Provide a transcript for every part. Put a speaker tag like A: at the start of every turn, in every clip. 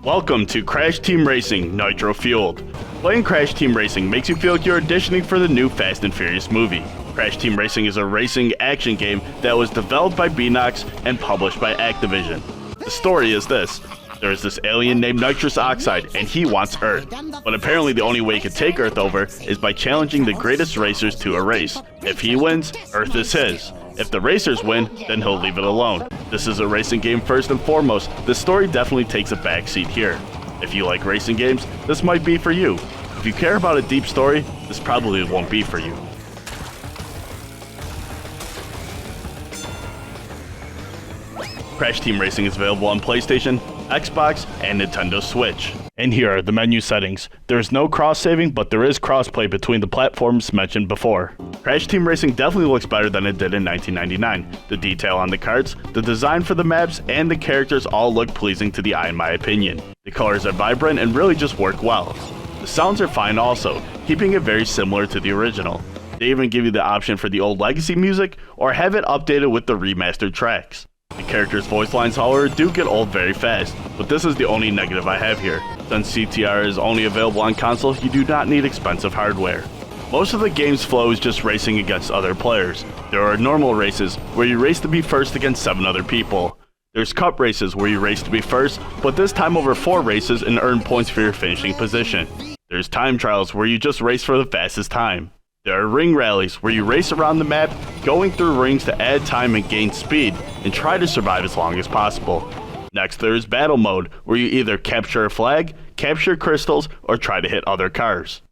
A: Welcome to Crash Team Racing Nitro-Fueled. Playing Crash Team Racing makes you feel like you're auditioning for the new Fast and Furious movie. Crash Team Racing is a racing action game that was developed by Beanox and published by Activision. The story is this. There is this alien named nitrous oxide, and he wants Earth. But apparently the only way he can take Earth over is by challenging the greatest racers to a race. If he wins, Earth is his. If the racers win, then he'll leave it alone. This is a racing game first and foremost. The story definitely takes a backseat here. If you like racing games, this might be for you. If you care about a deep story, this probably won't be for you. Crash Team Racing is available on PlayStation, Xbox, and Nintendo Switch. And here are the menu settings. There is no cross-saving, but there is cross-play between the platforms mentioned before. Crash Team Racing definitely looks better than it did in 1999. The detail on the carts, the design for the maps, and the characters all look pleasing to the eye in my opinion. The colors are vibrant and really just work well. The sounds are fine also, keeping it very similar to the original. They even give you the option for the old legacy music or have it updated with the remastered tracks. The characters' voice lines, however, do get old very fast, but this is the only negative I have here. Since CTR is only available on console, you do not need expensive hardware. Most of the game's flow is just racing against other players. There are normal races, where you race to be first against 7 other people. There's cup races, where you race to be first, but this time over 4 races and earn points for your finishing position. There's time trials, where you just race for the fastest time. There are ring rallies, where you race around the map, going through rings to add time and gain speed, and try to survive as long as possible. Next, there is battle mode, where you either capture a flag, capture crystals, or try to hit other cars.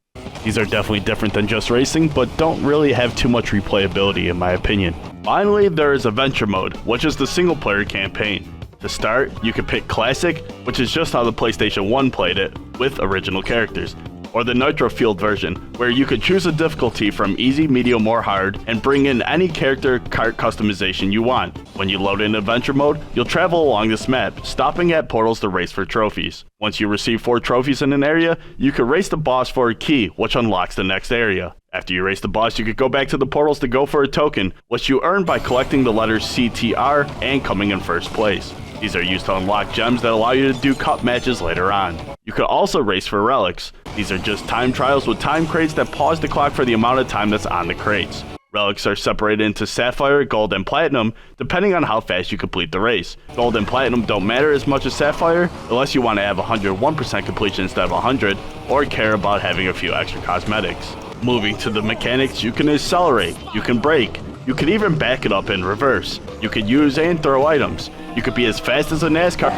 A: These are definitely different than just racing, but don't really have too much replayability in my opinion. Finally, there is adventure mode, which is the single player campaign. To start, you can pick Classic, which is just how the PlayStation 1 played it, with original characters. Or the nitro-fueled version, where you could choose a difficulty from easy, medium, or hard, and bring in any character kart customization you want. When you load in adventure mode, you'll travel along this map, stopping at portals to race for trophies. Once you receive 4 trophies in an area, you can race the boss for a key, which unlocks the next area. After you race the boss, you could go back to the portals to go for a token, which you earn by collecting the letters CTR and coming in first place. These are used to unlock gems that allow you to do cup matches later on. You could also race for relics. These are just time trials with time crates that pause the clock for the amount of time that's on the crates. Relics are separated into Sapphire, Gold, and Platinum, depending on how fast you complete the race. Gold and Platinum don't matter as much as Sapphire, unless you want to have 101% completion instead of 100, or care about having a few extra cosmetics. Moving to the mechanics, you can accelerate, you can brake, you can even back it up in reverse. You could use and throw items. You could be as fast as a NASCAR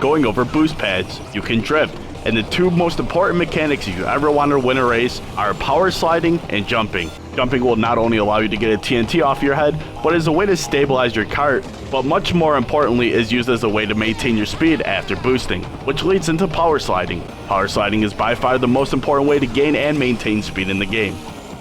A: going over boost pads. You can drift. And the 2 most important mechanics if you ever want to win a race are power sliding and jumping. Jumping will not only allow you to get a TNT off your head, but is a way to stabilize your kart, but much more importantly is used as a way to maintain your speed after boosting, which leads into power sliding. Power sliding is by far the most important way to gain and maintain speed in the game.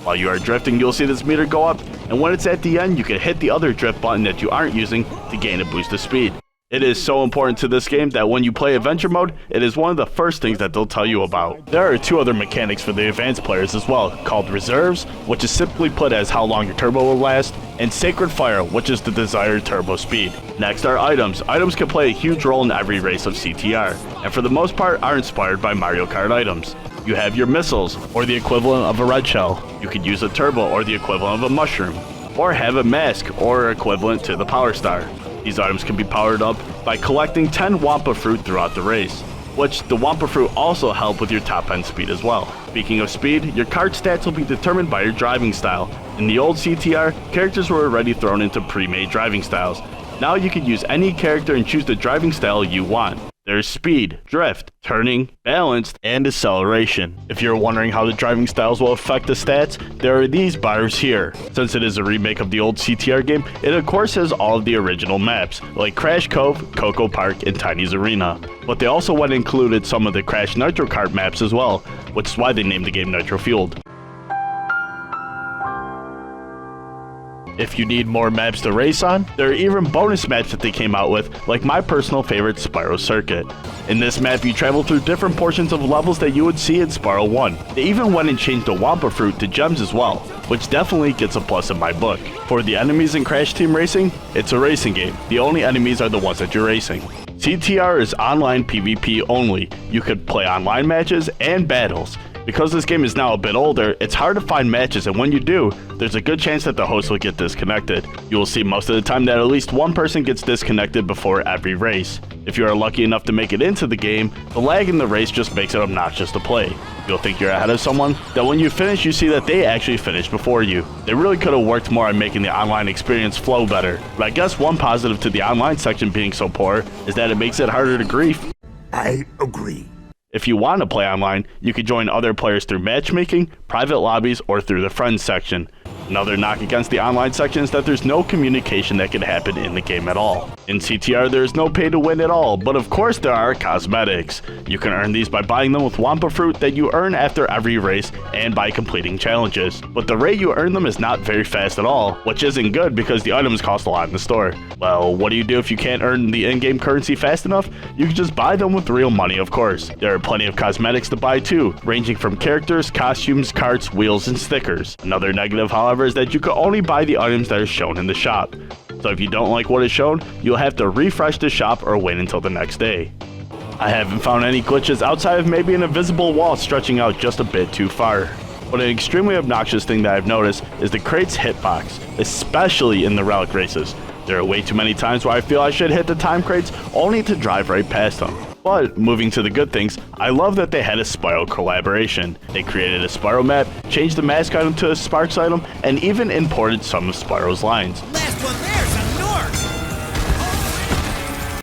A: While you are drifting, you'll see this meter go up, and when it's at the end, you can hit the other drift button that you aren't using to gain a boost of speed. It is so important to this game that when you play adventure mode, it is one of the first things that they'll tell you about. There are 2 other mechanics for the advanced players as well, called reserves, which is simply put as how long your turbo will last, and sacred fire, which is the desired turbo speed. Next are items. Items can play a huge role in every race of CTR, and for the most part are inspired by Mario Kart items. You have your missiles, or the equivalent of a red shell. You could use a turbo, or the equivalent of a mushroom. Or have a mask, or equivalent to the power star. These items can be powered up by collecting 10 Wampa fruit throughout the race, which the Wampa fruit also help with your top end speed as well. Speaking of speed, your kart stats will be determined by your driving style. In the old CTR, characters were already thrown into pre-made driving styles. Now you can use any character and choose the driving style you want. There's speed, drift, turning, balanced, and acceleration. If you're wondering how the driving styles will affect the stats, there are these bars here. Since it is a remake of the old CTR game, it of course has all of the original maps, like Crash Cove, Coco Park, and Tiny's Arena. But they also went and included some of the Crash Nitro Kart maps as well, which is why they named the game Nitro-Fueled. If you need more maps to race on, there are even bonus maps that they came out with, like my personal favorite Spiral Circuit. In this map, you travel through different portions of levels that you would see in Spiral 1. They even went and changed the Wampa Fruit to gems as well, which definitely gets a plus in my book. For the enemies in Crash Team Racing, it's a racing game. The only enemies are the ones that you're racing. CTR is online PvP only. You could play online matches and battles. Because this game is now a bit older, it's hard to find matches, and when you do, there's a good chance that the host will get disconnected. You will see most of the time that at least one person gets disconnected before every race. If you are lucky enough to make it into the game, the lag in the race just makes it obnoxious to play. You'll think you're ahead of someone, then when you finish you see that they actually finished before you. They really could have worked more on making the online experience flow better, but I guess one positive to the online section being so poor is that it makes it harder to grief.
B: I agree.
A: If you want to play online, you can join other players through matchmaking, private lobbies, or through the friends section. Another knock against the online section is that there's no communication that can happen in the game at all. In CTR, there is no pay to win at all, but of course there are cosmetics. You can earn these by buying them with Wampa Fruit that you earn after every race and by completing challenges. But the rate you earn them is not very fast at all, which isn't good because the items cost a lot in the store. Well, what do you do if you can't earn the in-game currency fast enough? You can just buy them with real money, of course. There are plenty of cosmetics to buy too, ranging from characters, costumes, carts, wheels, and stickers. Another negative, however, is that you can only buy the items that are shown in the shop. So if you don't like what is shown, you'll have to refresh the shop or wait until the next day. I haven't found any glitches outside of maybe an invisible wall stretching out just a bit too far. But an extremely obnoxious thing that I've noticed is the crate's hitbox, especially in the relic races. There are way too many times where I feel I should hit the time crates only to drive right past them. But moving to the good things, I love that they had a Spyro collaboration. They created a Spyro map, changed the mask item to a Sparks item, and even imported some of Spyro's lines.
C: Last one there's a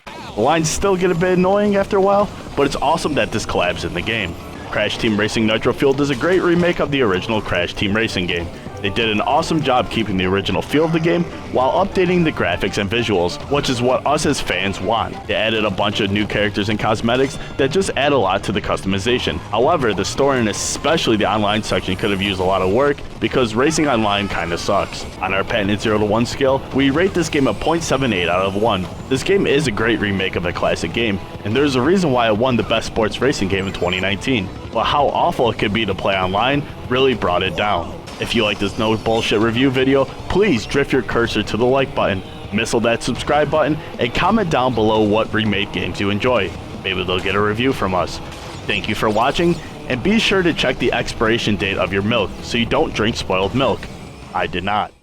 C: North!
A: The lines still get a bit annoying after a while, but it's awesome that this collabs in the game. Crash Team Racing Nitro-Fueled is a great remake of the original Crash Team Racing game. They did an awesome job keeping the original feel of the game while updating the graphics and visuals, which is what us as fans want. They added a bunch of new characters and cosmetics that just add a lot to the customization. However, the story and especially the online section could have used a lot of work because racing online kinda sucks. On our patented 0 to 1 scale, we rate this game a 0.78 out of 1. This game is a great remake of a classic game, and there's a reason why it won the best sports racing game in 2019. But how awful it could be to play online really brought it down. If you like this no bullshit review video, please drift your cursor to the like button, missile that subscribe button, and comment down below what remade games you enjoy. Maybe they'll get a review from us. Thank you for watching, and be sure to check the expiration date of your milk so you don't drink spoiled milk. I did not.